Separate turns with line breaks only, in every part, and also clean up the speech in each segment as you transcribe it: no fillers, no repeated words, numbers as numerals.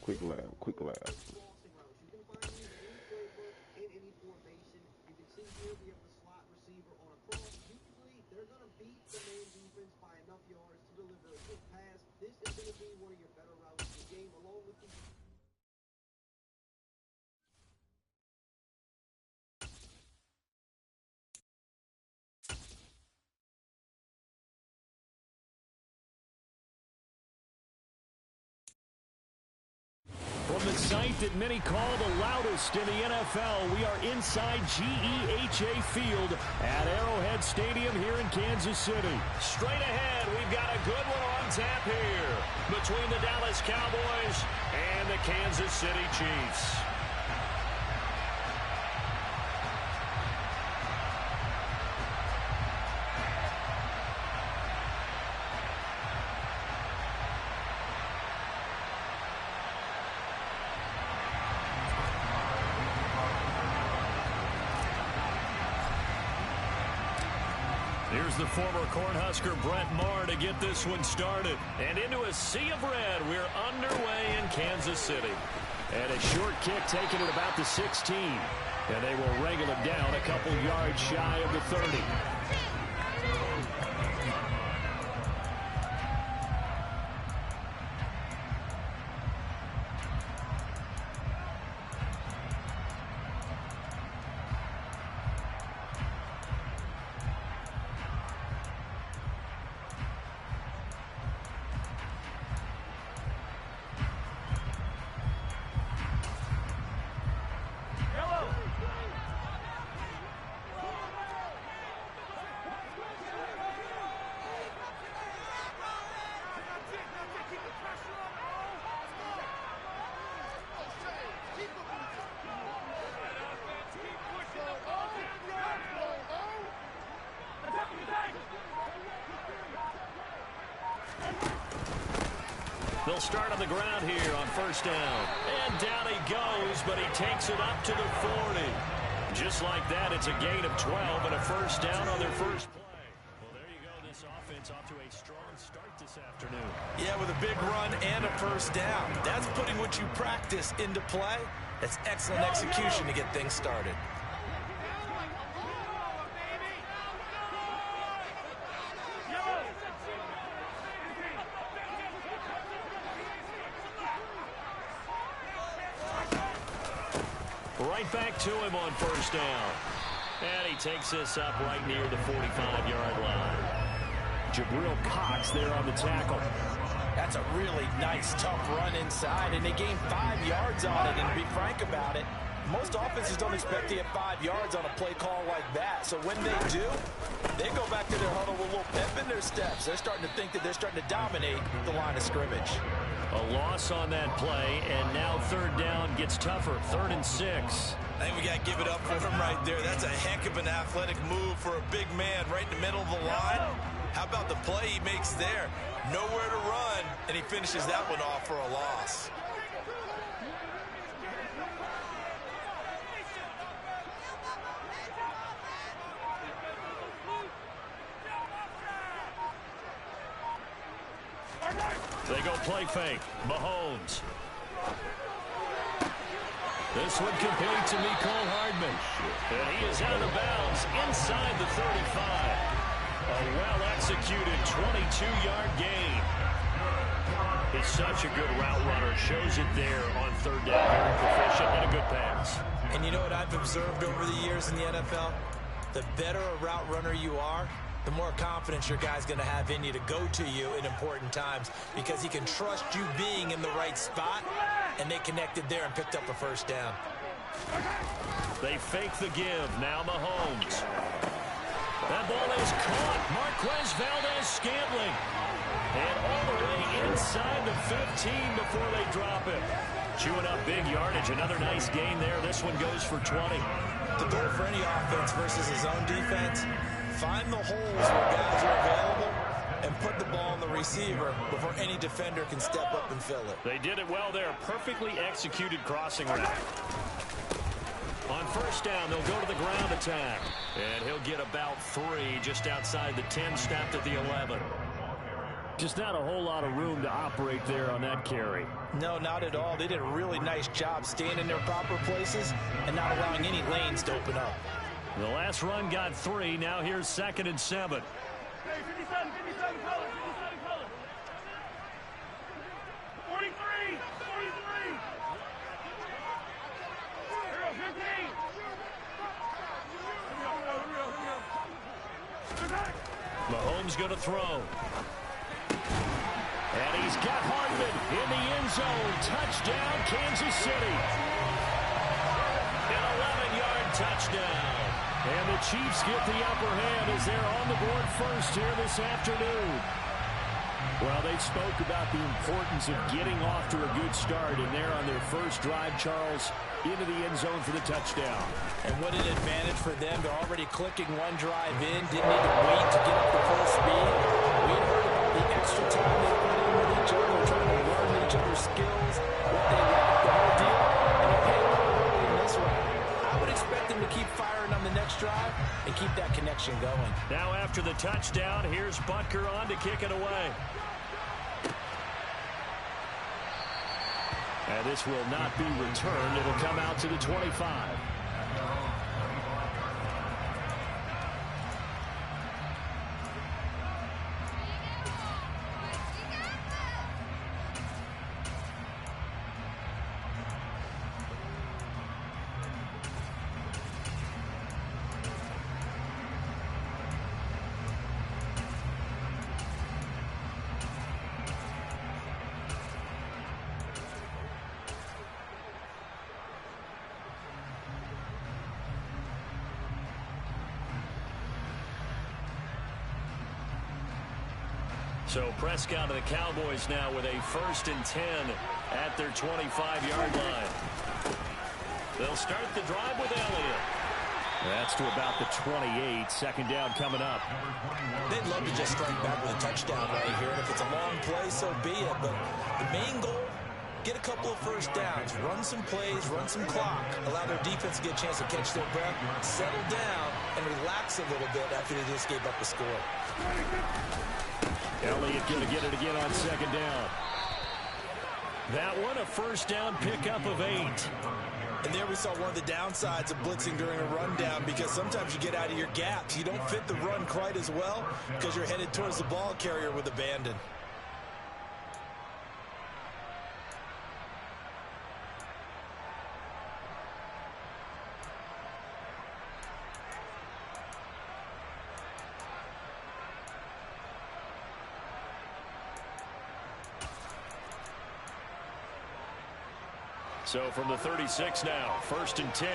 Quick lab, quick lab.
From the site that many call the loudest in the NFL, we are inside GEHA Field at Arrowhead Stadium here in Kansas City. Straight ahead, we've got a good one on tap here between the Dallas Cowboys and the Kansas City Chiefs. Here's the former Cornhusker Brett Maher to get this one started. And into a sea of red, we're underway in Kansas City. And a short kick taken at about the 16. And they will wrangle it down a couple yards shy of the 30. They'll start on the ground here on first down. And down he goes, but he takes it up to the 40. Just like that, it's a gain of 12 and a first down on their first play. Well, there you go. This offense off to a strong start this afternoon.
Yeah, with a big run and a first down. That's putting what you practice into play. That's excellent execution to get things started.
Right back to him on first down. And he takes this up right near the 45-yard line. Jabril Cox there on the tackle.
That's a really nice, tough run inside, and they gained 5 yards on it. And to be frank about it, most offenses don't expect to get 5 yards on a play call like that. So when they do, they go back to their huddle with a little pep in their steps. They're starting to think that they're starting to dominate the line of scrimmage.
A loss on that play, and now third down gets tougher. 3rd and 6.
I think we got to give it up for him right there. That's a heck of an athletic move for a big man right in the middle of the line. How about the play he makes there? Nowhere to run, and he finishes that one off for a loss.
They go play fake. Mahomes. This one complete to Mecole Hardman. And he is out of bounds inside the 35. A well-executed 22-yard gain. He's such a good route runner. Shows it there on third down. Very proficient and a good pass.
And you know what I've observed over the years in the NFL? The better a route runner you are, the more confidence your guy's going to have in you to go to you in important times because he can trust you being in the right spot, and they connected there and picked up a first down.
They fake the give. Now Mahomes. That ball is caught. Marquez Valdes-Scantling. And all the way inside the 15 before they drop it. Chewing up big yardage. Another nice gain there. This one goes for 20.
The goal for any offense versus his own defense, find the holes where guys are available and put the ball on the receiver before any defender can step up and fill it.
They did it well there. Perfectly executed crossing route. On first down, they'll go to the ground attack. And he'll get about 3 just outside the 10, snapped at the 11. Just not a whole lot of room to operate there on that carry.
No, not at all. They did a really nice job staying in their proper places and not allowing any lanes to open up.
The last run got 3. Now here's 2nd and 7.
Hey, 57 color, 57 color. 43, 43. 15.
Mahomes going to throw. And he's got Hardman in the end zone. Touchdown, Kansas City. An 11-yard touchdown. And the Chiefs get the upper hand as they're on the board first here this afternoon. Well, they spoke about the importance of getting off to a good start, and they're on their first drive, Charles, into the end zone for the touchdown.
And what an advantage for them. They're already clicking one drive in, didn't need to wait to get up to full speed. We heard about the extra time they put in with each other, trying to learn each other's skills, what they like, the whole deal. And it paid off early in this one. I would expect them to keep firing on the next drive and keep that connection going.
Now after the touchdown, here's Butker on to kick it away. And this will not be returned. It'll come out to the 25. So Prescott and the Cowboys now with a 1st and 10 at their 25-yard line. They'll start the drive with Elliott. That's to about the 28. 2nd down coming up.
They'd love to just strike back with a touchdown right here. And if it's a long play, so be it. But the main goal, get a couple of first downs, run some plays, run some clock, allow their defense to get a chance to catch their breath, settle down, and relax a little bit after they just gave up a score.
Elliott going to get it again on 2nd down. That one, a 1st down pickup of 8.
And there we saw one of the downsides of blitzing during a rundown, because sometimes you get out of your gaps. You don't fit the run quite as well because you're headed towards the ball carrier with abandon.
So from the 36 now, 1st and 10.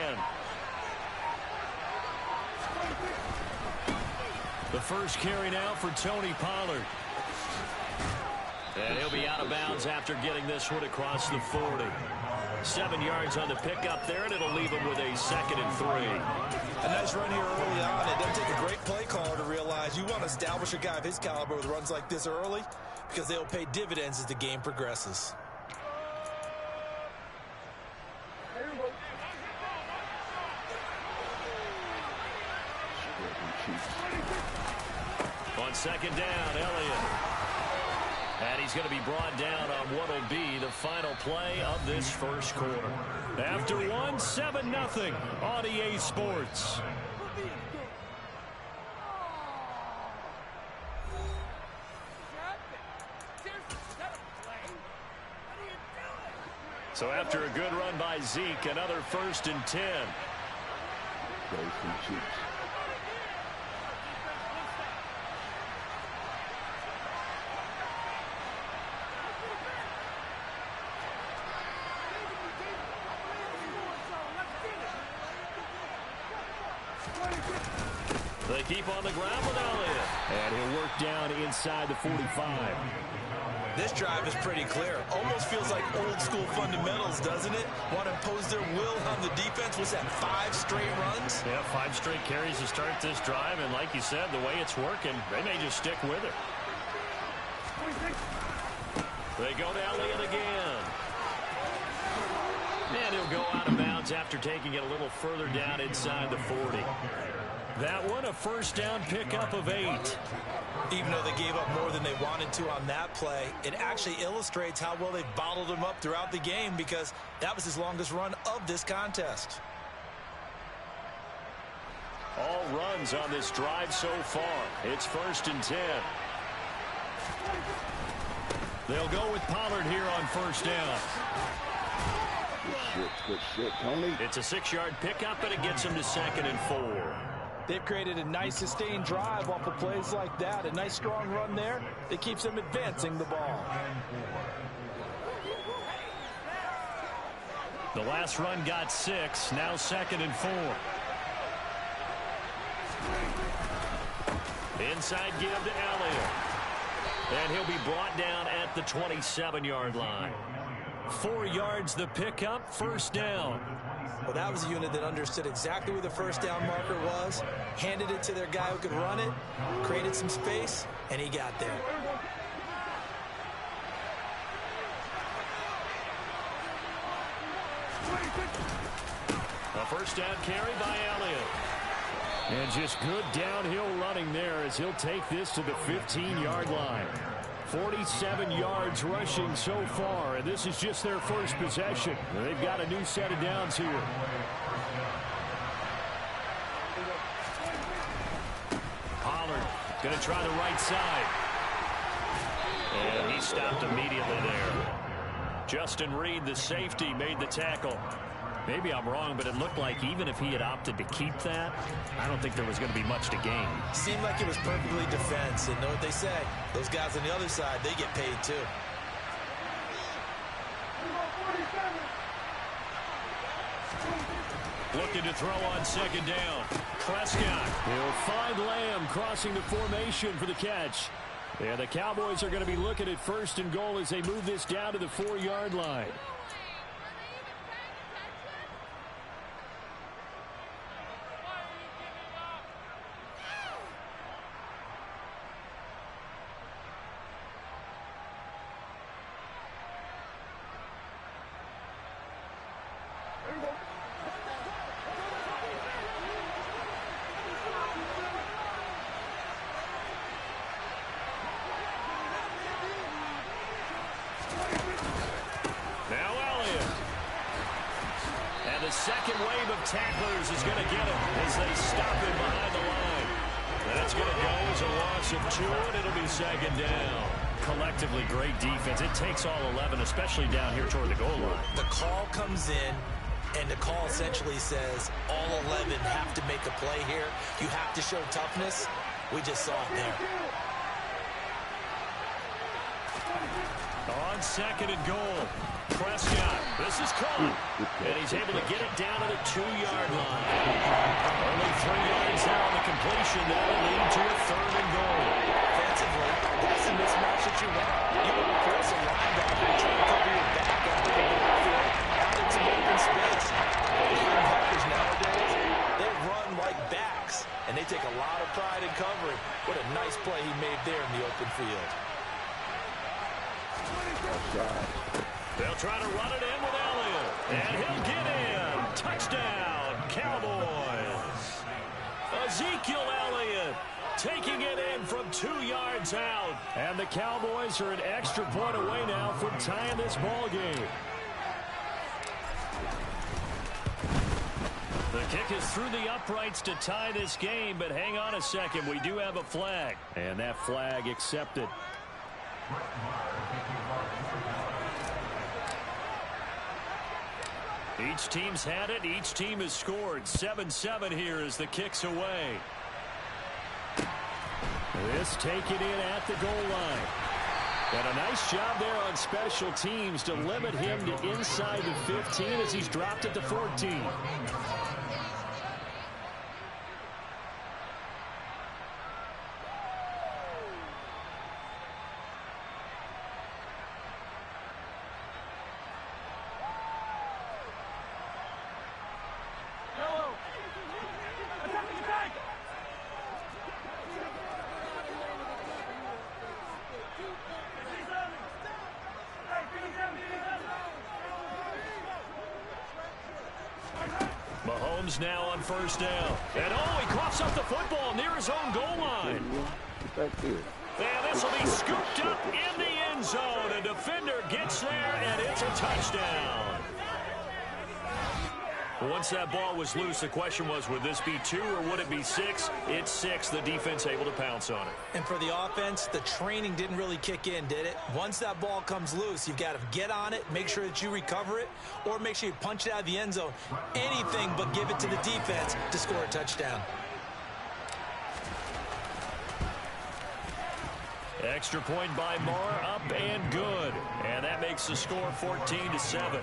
The first carry now for Tony Pollard. And he'll be out of bounds after getting this one across the 40. 7 yards on the pickup there, and it'll leave him with a 2nd and 3.
A nice run here early on. It doesn't take a great play caller to realize you want to establish a guy of his caliber with runs like this early, because they'll pay dividends as the game progresses.
On 2nd down, Elliott. And he's going to be brought down on what will be the final play of this first quarter. After one, 7-0 on EA Sports. So after a good run by Zeke, another 1st and 10. They keep on the ground with Elliott. And he'll work down inside the 45.
This drive is pretty clear. Almost feels like old school fundamentals, doesn't it? Want to impose their will on the defense. Was that 5 straight runs?
Yeah, 5 straight carries to start this drive. And like you said, the way it's working, they may just stick with it. They go to Elliott again. And he'll go out of bounds after taking it a little further down inside the 40. That one, a first down pickup of 8.
Even though they gave up more than they wanted to on that play, it actually illustrates how well they've bottled them up throughout the game, because that was his longest run of this contest.
All runs on this drive so far. It's 1st and 10. They'll go with Pollard here on first down.
Good shit, Tony.
It's a 6-yard pickup, and it gets him to 2nd and 4.
They've created a nice sustained drive off of plays like that. A nice strong run there that keeps them advancing the ball.
The last run got 6. Now 2nd and 4. Inside give to Elliott. And he'll be brought down at the 27-yard line. 4 yards the pickup, first down.
Well, that was a unit that understood exactly where the first down marker was, handed it to their guy who could run it, created some space, and he got there.
A first down carry by Elliott. And just good downhill running there as he'll take this to the 15-yard line. 47 yards rushing so far, and this is just their first possession. They've got a new set of downs here. Pollard going to try the right side. And he stopped immediately there. Justin Reed, the safety, made the tackle. Maybe I'm wrong, but it looked like even if he had opted to keep that, I don't think there was going to be much to gain.
Seemed like it was perfectly defense. And know what they say? Those guys on the other side, they get paid too.
Looking to throw on second down. Prescott. He'll find Lamb crossing the formation for the catch. And the Cowboys are going to be looking at first and goal as they move this down to the 4-yard line. Second wave of tacklers is going to get him as they stop him behind the line. That's going to go as a loss of 2, and it'll be second down. Collectively, great defense. It takes all 11, especially down here toward the goal line.
The call comes in, and the call essentially says all 11 have to make a play here. You have to show toughness. We just saw it there.
On second and goal, Prescott. This is caught, and he's able to get it down to the 2-yard line. Only 3 yards now on the completion. That'll lead to a 3rd and goal.
Defensively, that's the mismatch that you want. You want to force a linebacker to try to cover your back out of the backfield, out in some open space. Those linebackers nowadays, they run like backs, and they take a lot of pride in covering. What a nice play he made there in the open field.
They'll try to run it in with Elliott. And he'll get in. Touchdown, Cowboys. Ezekiel Elliott taking it in from 2 yards out. And the Cowboys are an extra point away now from tying this ball game. The kick is through the uprights to tie this game, but hang on a second. We do have a flag. And that flag accepted. Each team's had it. Each team has scored. 7-7 here as the kick's away. This taken in at the goal line. And a nice job there on special teams to limit him to inside the 15 as he's dropped at the 14. comes now on first down. And he coughs up the football near his own goal line. And this will be scooped up in the end zone. A defender gets there, and it's a touchdown. Once that ball was loose, the question was, would this be 2 or would it be 6? It's 6. The defense able to pounce on it.
And for the offense, the training didn't really kick in, did it? Once that ball comes loose, you've got to get on it, make sure that you recover it, or make sure you punch it out of the end zone. Anything but give it to the defense to score a touchdown.
Extra point by Marr, up and good. And that makes the score 14-7.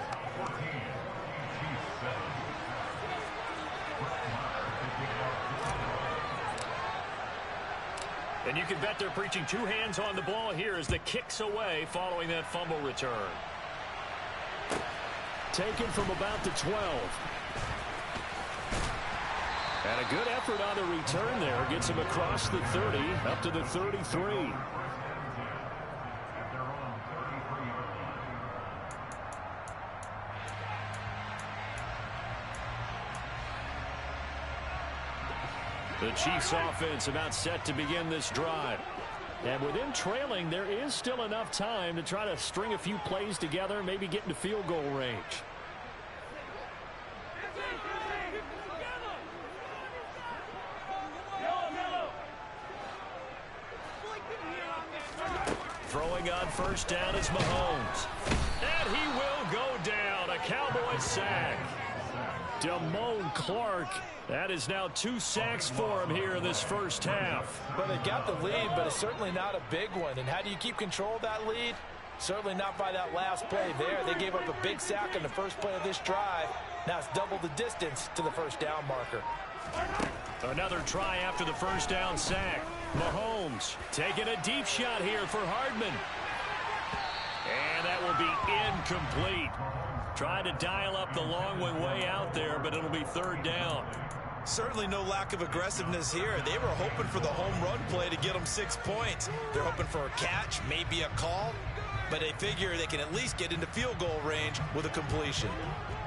And you can bet they're preaching 2 hands on the ball here as the kick's away following that fumble return. Taken from about the 12. And a good effort on the return there. Gets him across the 30, up to the 33. The Chiefs offense about set to begin this drive. And with them trailing, there is still enough time to try to string a few plays together, maybe get into field goal range. Throwing on first down is Mahomes. And he will go down. A Cowboys sack. Damone Clark. That is now 2 sacks for him here in this first half.
But they got the lead, but it's certainly not a big one. And how do you keep control of that lead? Certainly not by that last play there. They gave up a big sack on the first play of this drive. Now it's double the distance to the first down marker.
Another try after the first down sack. Mahomes taking a deep shot here for Hardman. And that will be incomplete. Trying to dial up the long one way out there, but it'll be 3rd down.
Certainly no lack of aggressiveness here. They were hoping for the home run play to get them 6 points. They're hoping for a catch, maybe a call, but they figure they can at least get into field goal range with a completion.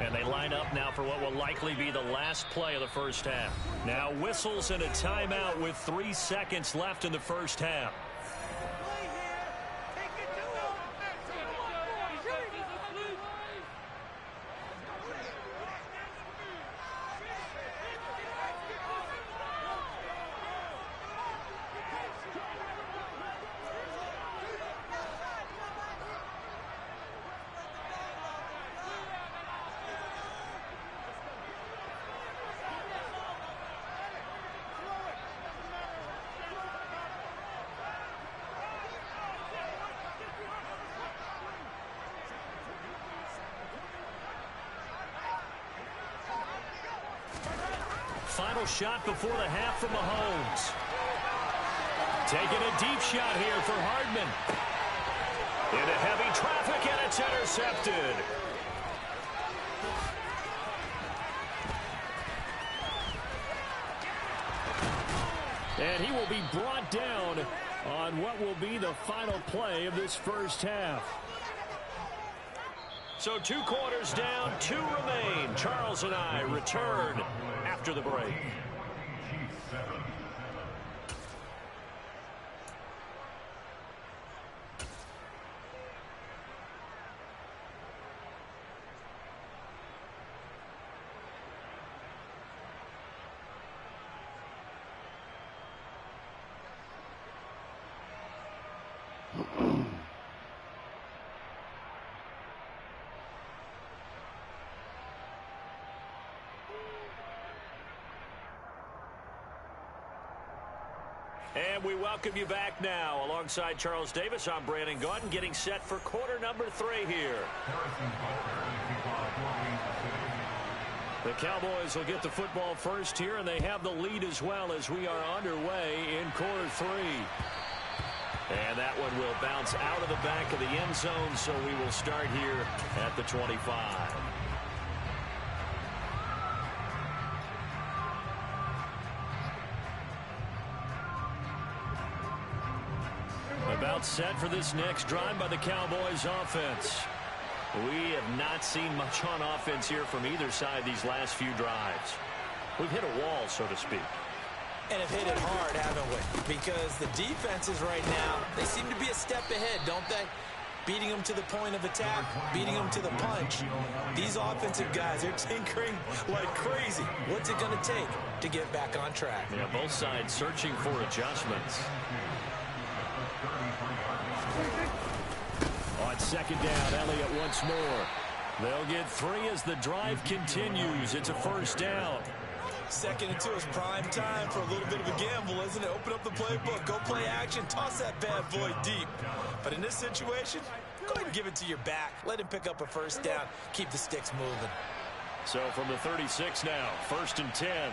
And they line up now for what will likely be the last play of the first half. Now whistles and a timeout with 3 seconds left in the first half. Final shot before the half from Mahomes. Taking a deep shot here for Hardman. Into heavy traffic, and it's intercepted. And he will be brought down on what will be the final play of this first half. So 2 quarters down, 2 remain. Charles and I return after the break. And we welcome you back now. Alongside Charles Davis, I'm Brandon Gaudin, getting set for quarter number 3 here. The Cowboys will get the football first here, and they have the lead as well as we are underway in quarter 3. And that one will bounce out of the back of the end zone, so we will start here at the 25. About set for this next drive by the Cowboys offense. We have not seen much on offense here from either side these last few drives. We've hit a wall, so to speak.
And have hit it hard, haven't we? Because the defenses right now, they seem to be a step ahead, don't they? Beating them to the point of attack, beating them to the punch. These offensive guys are tinkering like crazy. What's it going to take to get back on track?
Yeah, both sides searching for adjustments. On second down, Elliott once more. They'll get 3 as the drive continues. It's a first down.
2nd and 2 is prime time for a little bit of a gamble, isn't it? Open up the playbook, go play action, toss that bad boy deep. But in this situation, go ahead and give it to your back. Let him pick up a first down. Keep the sticks moving.
So from the 36 now, 1st and 10.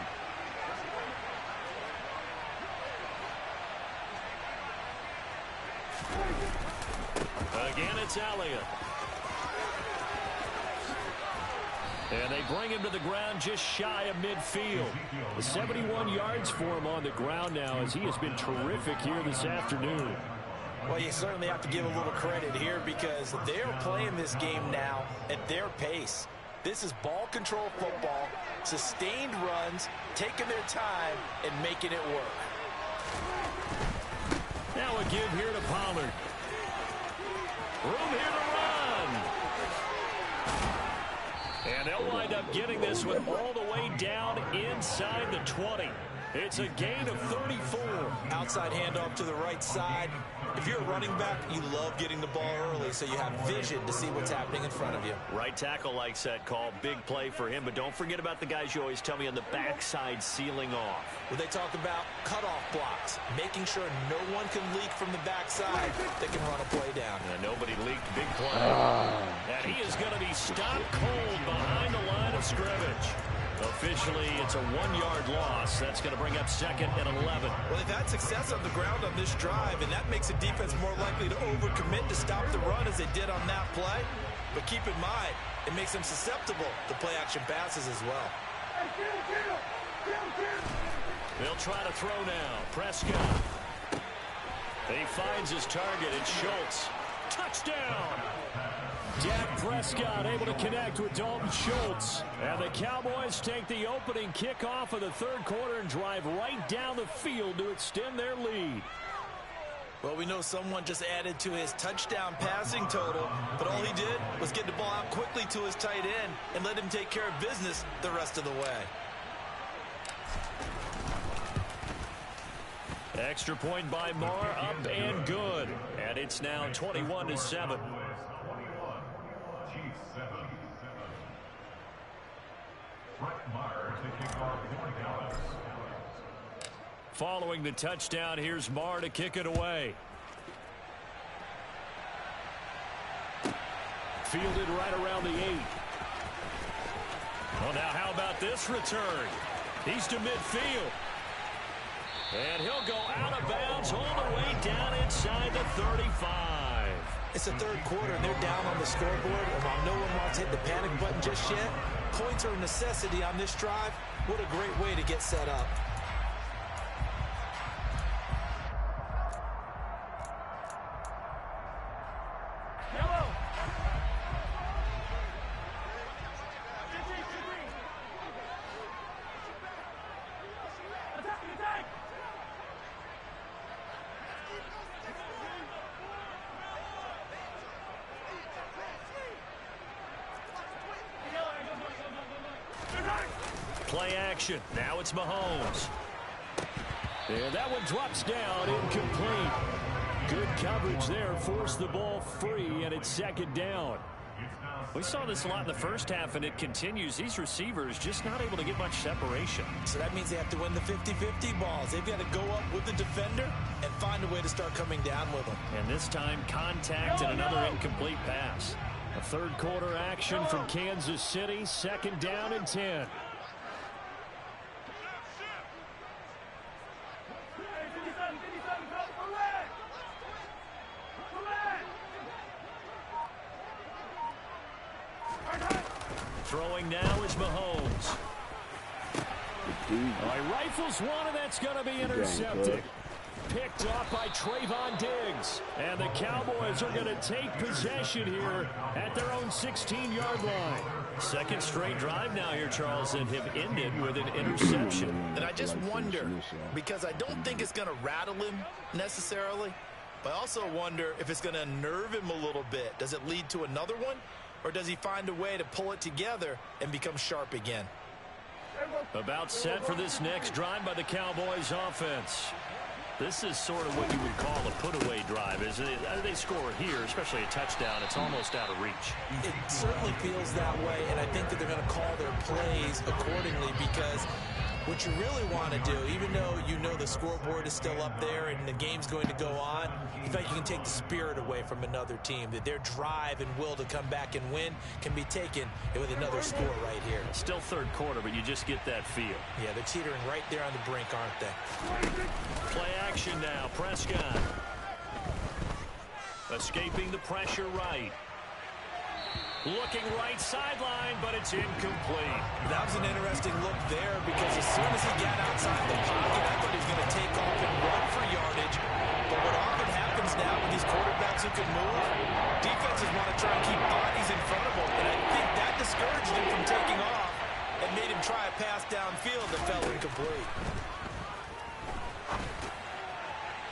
Again, it's Elliott. And they bring him to the ground just shy of midfield. 71 yards for him on the ground now as he has been terrific here this afternoon.
Well, you certainly have to give a little credit here because they're playing this game now at their pace. This is ball control football, sustained runs, taking their time and making it work.
Now a give here to Pollard. Room here to run. And they'll wind up getting this one all the way down inside the 20. It's a gain of 34.
Outside handoff to the right side. If you're a running back, you love getting the ball early so you have vision to see what's happening in front of you.
Right tackle likes that call. Big play for him, but don't forget about the guys you always tell me on the backside sealing off.
Well, they talk about cutoff blocks, making sure no one can leak from the backside that can run a play down.
Nobody leaked. Big play. And he is going to be stopped cold behind the line of scrimmage. Officially, it's a 1-yard loss. That's going to bring up 2nd and 11.
Well, they've had success on the ground on this drive, and that makes the defense more likely to overcommit to stop the run as they did on that play. But keep in mind, it makes them susceptible to play-action passes as well.
They'll try to throw now. Prescott. He finds his target. It's Schultz. Touchdown! Dak Prescott able to connect with Dalton Schultz. And the Cowboys take the opening kickoff of the 3rd quarter and drive right down the field to extend their lead.
Well, we know someone just added to his touchdown passing total, but all he did was get the ball out quickly to his tight end and let him take care of business the rest of the way.
Extra point by Marr, up and good. And it's now 21-7. Following the touchdown, here's Marr to kick it away. Fielded right around the 8. Well, now how about this return? He's to midfield. And he'll go out of bounds all the way down inside the 35.
It's the 3rd quarter, and they're down on the scoreboard. And while no one wants to hit the panic button just yet, points are a necessity on this drive. What a great way to get set up.
Play action. Now it's Mahomes. And that one drops down, incomplete. Good coverage there, forced the ball free, and it's 2nd down. We saw this a lot in the first half, and it continues. These receivers just not able to get much separation.
So that means they have to win the 50-50 balls. They've got to go up with the defender and find a way to start coming down with them.
And this time, contact and another incomplete pass. A 3rd quarter action from Kansas City, 2nd down and 10. Throwing now is Mahomes. He rifles one, and that's going to be intercepted. picked off by Trayvon Diggs. And the Cowboys are going to take possession here at their own 16-yard line. Second straight drive now here, Charles, and have ended with an interception.
And I just wonder, because I don't think it's going to rattle him necessarily, but I also wonder if it's going to unnerve him a little bit. Does it lead to another one, or does he find a way to pull it together and become sharp again?
About set for this next drive by the Cowboys offense. This is sort of what you would call a put-away drive, isn't it? As they score here, especially a touchdown, it's almost out of reach.
It certainly feels that way, and I think that they're going to call their plays accordingly, because what you really want to do, even though you know the scoreboard is still up there and the game's going to go on, in fact, you can take the spirit away from another team, that their drive and will to come back and win can be taken with another score right here.
Still third quarter, but you just get that feel.
Yeah, they're teetering right there on the brink, aren't they?
Play action now. Prescott escaping the pressure right. Looking right sideline, but it's incomplete.
That was an interesting look there, because as soon as he got outside the pocket, I thought he was going to take off and run for yardage. But what often happens now with these quarterbacks who can move, defenses want to try and keep bodies in front of them. And I think that discouraged him from taking off and made him try a pass downfield that fell incomplete.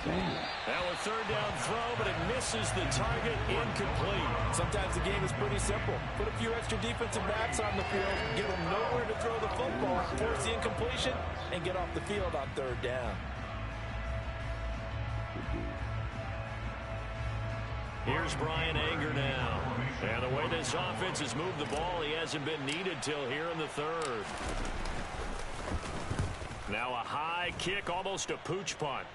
Now a third down throw, but it misses the target, incomplete.
Sometimes the game is pretty simple. Put a few extra defensive backs on the field, give them nowhere to throw the football, force the incompletion, and get off the field on third down.
Here's Brian Anger now. And the way this offense has moved the ball, he hasn't been needed till here in the third. Now a high kick, almost a pooch punt.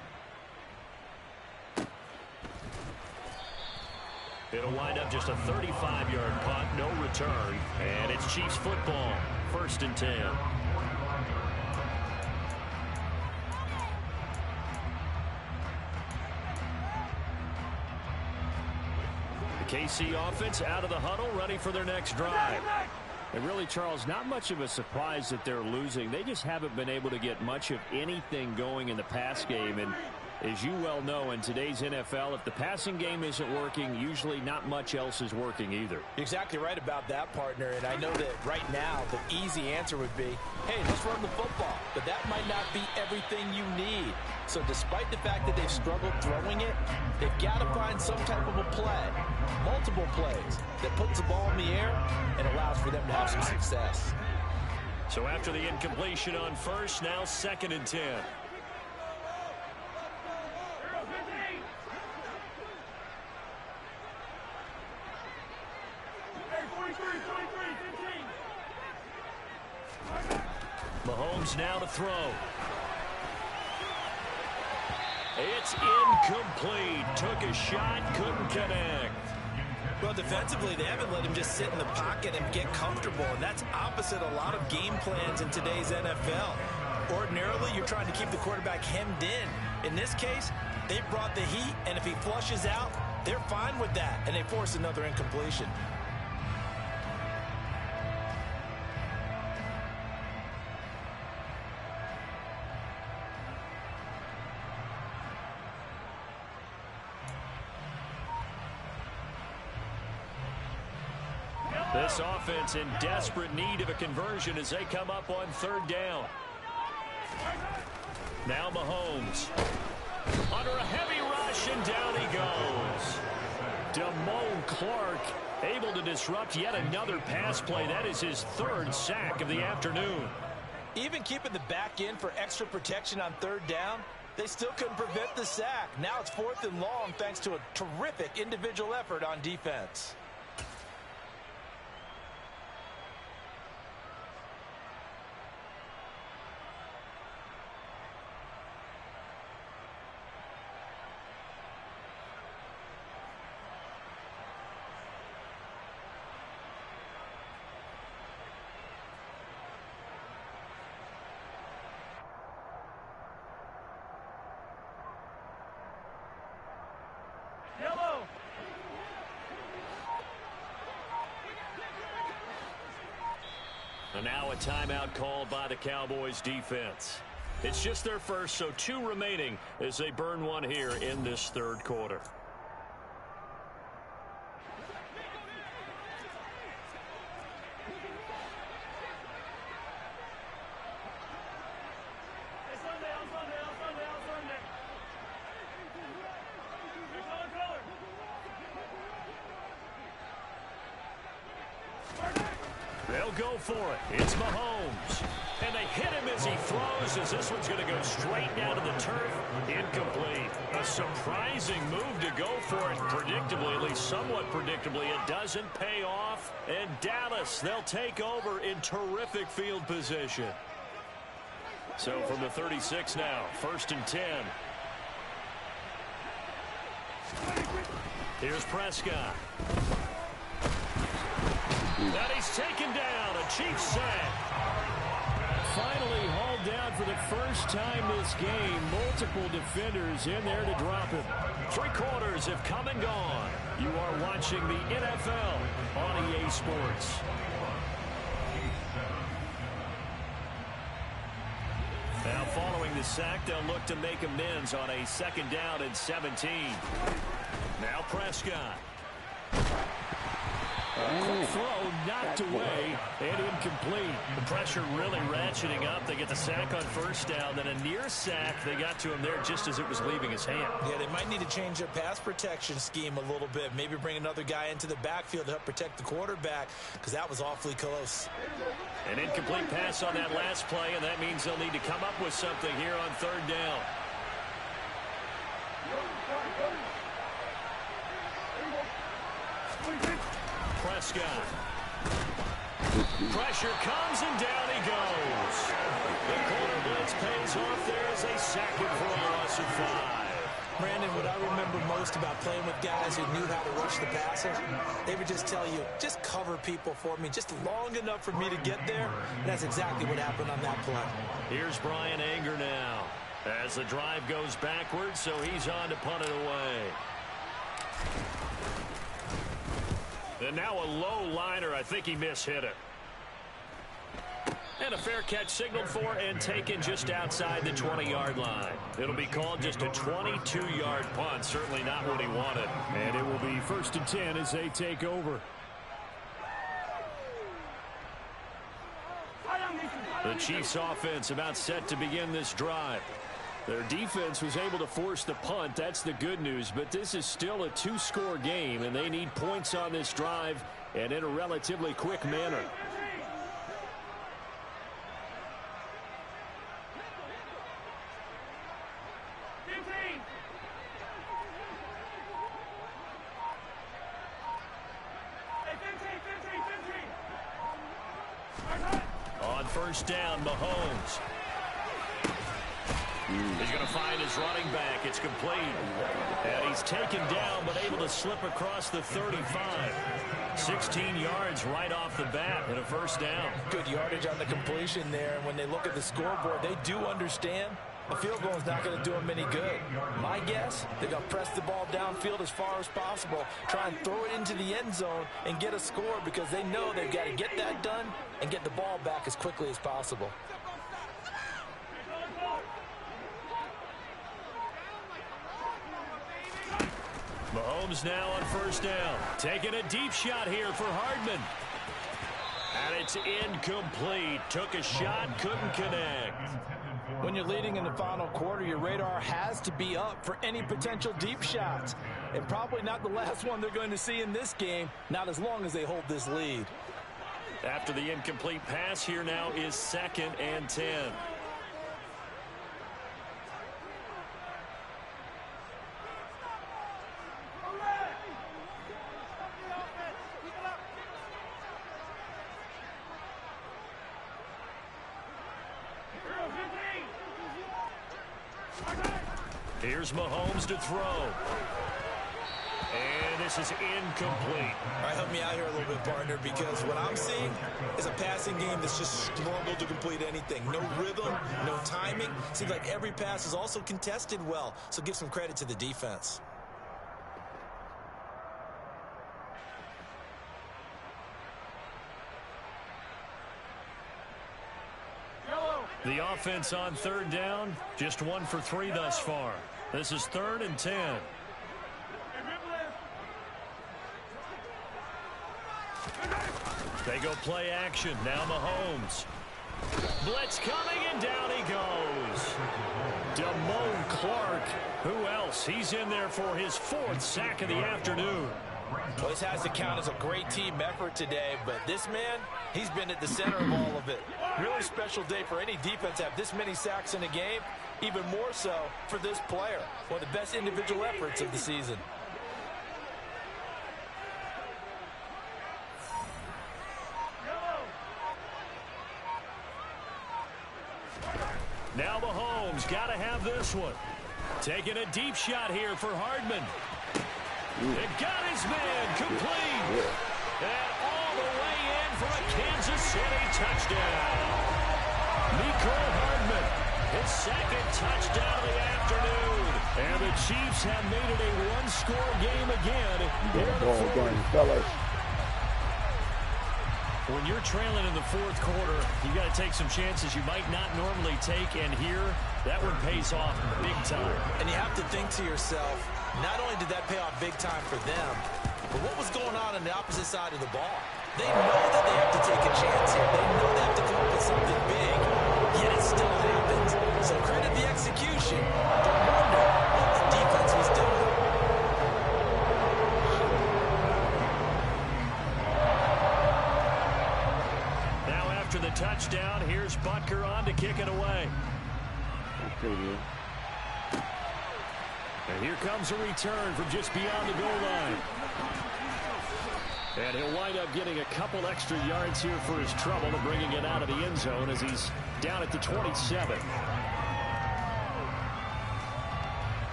It'll wind up just a 35-yard punt, no return. And it's Chiefs football, 1st and 10. The KC offense out of the huddle, ready for their next drive. And really, Charles, not much of a surprise that they're losing. They just haven't been able to get much of anything going in the pass game. And as you well know, in today's NFL, if the passing game isn't working, usually not much else is working either.
You're exactly right about that, partner. And I know that right now the easy answer would be, hey, let's run the football. But that might not be everything you need. So despite the fact that they've struggled throwing it, they've got to find some type of a play, multiple plays, that puts the ball in the air and allows for them to have some success.
So after the incompletion on first, now 2nd and 10. Mahomes now to throw. It's incomplete. Took a shot, couldn't connect.
Well, defensively, they haven't let him just sit in the pocket and get comfortable, and that's opposite a lot of game plans in today's NFL. Ordinarily, you're trying to keep the quarterback hemmed in. In this case, they brought the heat, and if he flushes out, they're fine with that, and they force another incompletion.
This offense in desperate need of a conversion as they come up on 3rd down. Now Mahomes. Under a heavy rush, and down he goes. Damone Clark able to disrupt yet another pass play. That is his 3rd sack of the afternoon.
Even keeping the back in for extra protection on 3rd down, they still couldn't prevent the sack. Now it's 4th and long thanks to a terrific individual effort on defense.
And now a timeout called by the Cowboys defense. It's just their first, so 2 remaining as they burn one here in this third quarter. They'll go for it. It's Mahomes. And they hit him as he throws, as this one's going to go straight down to the turf. Incomplete. A surprising move to go for it predictably, at least somewhat predictably. It doesn't pay off. And Dallas, they'll take over in terrific field position. So from the 36 now, 1st and 10. Here's Prescott. That he's taken down. A Chiefs sack. Finally hauled down for the first time this game. Multiple defenders in there to drop him. 3 quarters have come and gone. You are watching the NFL on EA Sports. Now following the sack, they'll look to make amends on a 2nd down and 17. Now Prescott. Quick throw knocked away and incomplete. The pressure really ratcheting up. They get the sack on 1st down. Then a near sack. They got to him there just as it was leaving his hand.
Yeah, they might need to change their pass protection scheme a little bit. Maybe bring another guy into the backfield to help protect the quarterback, because that was awfully close.
An incomplete pass on that last play, and that means they'll need to come up with something here on 3rd down. Prescott. Pressure comes and down he goes. The corner blitz pays off there as they sack him for a loss of 5.
Brandon, what I remember most about playing with guys who knew how to rush the passer, they would just tell you, just cover people for me, just long enough for me to get there. And that's exactly what happened on that play.
Here's Brian Anger now as the drive goes backwards, so he's on to punt it away. And now a low liner. I think he mishit it. And a fair catch signaled for and taken just outside the 20-yard line. It'll be called just a 22-yard punt. Certainly not what he wanted. And it will be 1st and 10 as they take over. The Chiefs offense about set to begin this drive. Their defense was able to force the punt. That's the good news. But this is still a 2-score game, and they need points on this drive and in a relatively quick manner. On 1st down, Mahomes. He's going to find his running back. It's complete. And he's taken down, but able to slip across the 35. 16 yards right off the bat and a 1st down.
Good yardage on the completion there. And when they look at the scoreboard, they do understand a field goal is not going to do them any good. My guess, they're going to press the ball downfield as far as possible, try and throw it into the end zone and get a score, because they know they've got to get that done and get the ball back as quickly as possible.
Mahomes now on 1st down. Taking a deep shot here for Hardman. And it's incomplete. Took a shot, couldn't connect.
When you're leading in the final quarter, your radar has to be up for any potential deep shots. And probably not the last one they're going to see in this game, not as long as they hold this lead.
After the incomplete pass, here now is 2nd and 10. Here's Mahomes to throw. And this is incomplete.
All right, help me out here a little bit, partner, because what I'm seeing is a passing game that's just struggled to complete anything. No rhythm, no timing. Seems like every pass is also contested well, so give some credit to the defense.
Yellow,
The offense on third down, just 1 for 3 thus far. This is 3rd and 10. They go play action. Now Mahomes. Blitz coming, and down he goes. Damone Clark. Who else? He's in there for his 4th sack of the afternoon.
Well, this has to count as a great team effort today, but this man, he's been at the center of all of it. Really special day for any defense to have this many sacks in a game, even more so for this player. One of the best individual efforts of the season.
Now Mahomes got to have this one. Taking a deep shot here for Hardman. It got his man complete. And all the way in for a Kansas City touchdown. Mecole Hardman, his 2nd touchdown of the afternoon. And the Chiefs have made it a 1-score game again. When you're trailing in the 4th quarter, you got to take some chances you might not normally take, and here, that one pays off big time.
And you have to think to yourself, not only did that pay off big time for them, but what was going on the opposite side of the ball? They know that they have to take a chance here. They know they have to come up with something big, yet it still happens. So credit the execution, but wonder what the defense was doing.
After the touchdown, here's Butker on to kick it away.
That's pretty good.
And here comes a return from just beyond the goal line. And he'll wind up getting a couple extra yards here for his trouble and bringing it out of the end zone as he's down at the 27.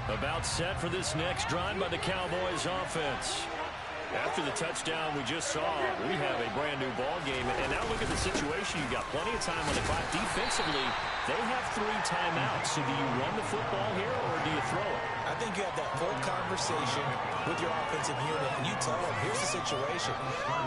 About set for this next drive by the Cowboys offense. After the touchdown we just saw, we have a brand new ball game. And now look at the situation. You've got plenty of time on the clock. Defensively, they have 3 timeouts. So do you run the football here or do you throw it?
I think you have that full conversation with your offensive unit, and you tell them, here's the situation.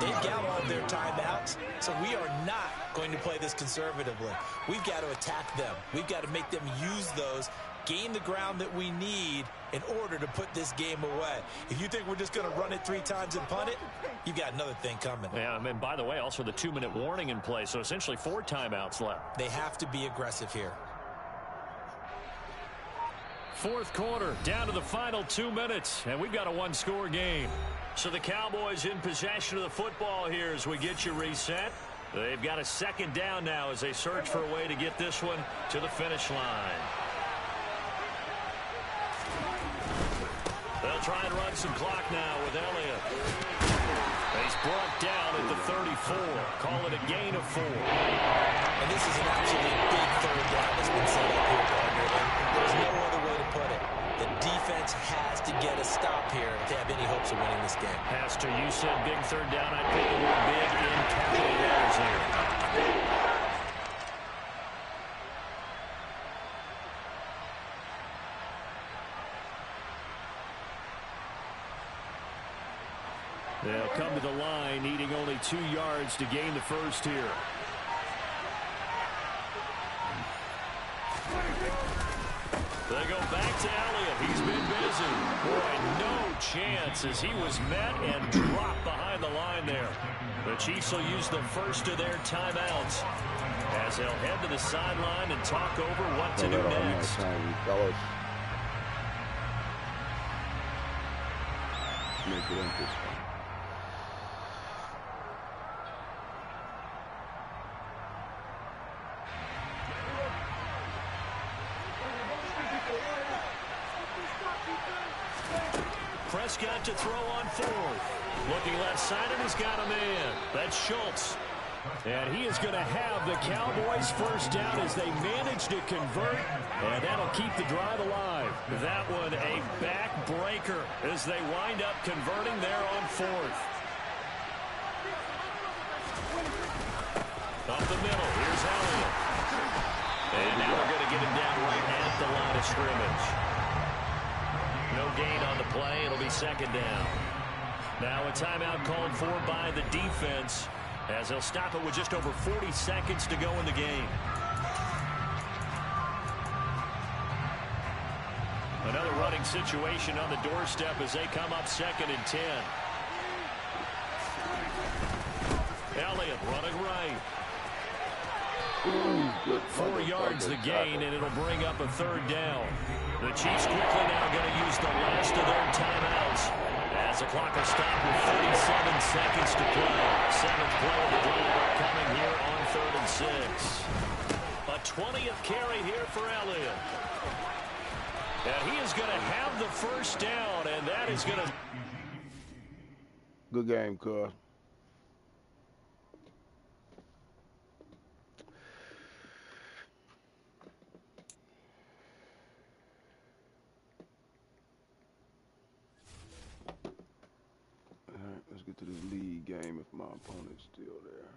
They've got all their timeouts, so we are not going to play this conservatively. We've got to attack them. We've got to make them use those, gain the ground that we need in order to put this game away. If you think we're just going to run it 3 times and punt it, you've got another thing coming.
Yeah, and by the way, also the 2-minute warning in play, so essentially 4 timeouts left.
They have to be aggressive here.
4th quarter, down to the final 2 minutes, and we've got a 1-score game. So the Cowboys in possession of the football here as we get you reset. They've got a 2nd down now as they search for a way to get this one to the finish line. They'll try and run some clock now with Elliott. He's brought down at the 34. Call it a gain of 4.
And this is an absolutely big 3rd down that's been set up here, Gardner. There's no other way to put it. The defense has to get a stop here if they have any hopes of winning this game.
Pastor, you said big 3rd down. I put the word big in capital letters here. They'll come to the line, needing only 2 yards to gain the first here. They go back to Elliott. He's been busy. Boy, no chance as he was met and dropped behind the line there. The Chiefs will use the first of their timeouts as they'll head to the sideline and talk over what to do next.
Make it interesting.
Prescott to throw on 4th. Looking left side, and he's got a man. That's Schultz. And he is going to have the Cowboys first down as they manage to convert, and that'll keep the drive alive. That one a backbreaker as they wind up converting there on 4th. Up the middle, here's Elliott. And now they're going to get him down right at the line of scrimmage. No gain on the play. It'll be 2nd down. Now a timeout called for by the defense as they'll stop it with just over 40 seconds to go in the game. Another running situation on the doorstep as they come up 2nd and 10. Elliott running right. 4 yards the gain, and it'll bring up a 3rd down. The Chiefs quickly now going to use the last of their timeouts as the clock will stop with 37 seconds to play. 7th play of the drive coming here on 3rd and 6. A 20th carry here for Elliott. And he is going to have the 1st down, and that is going to...
Good game, cuz. All right, let's get to this league game if my opponent's still there.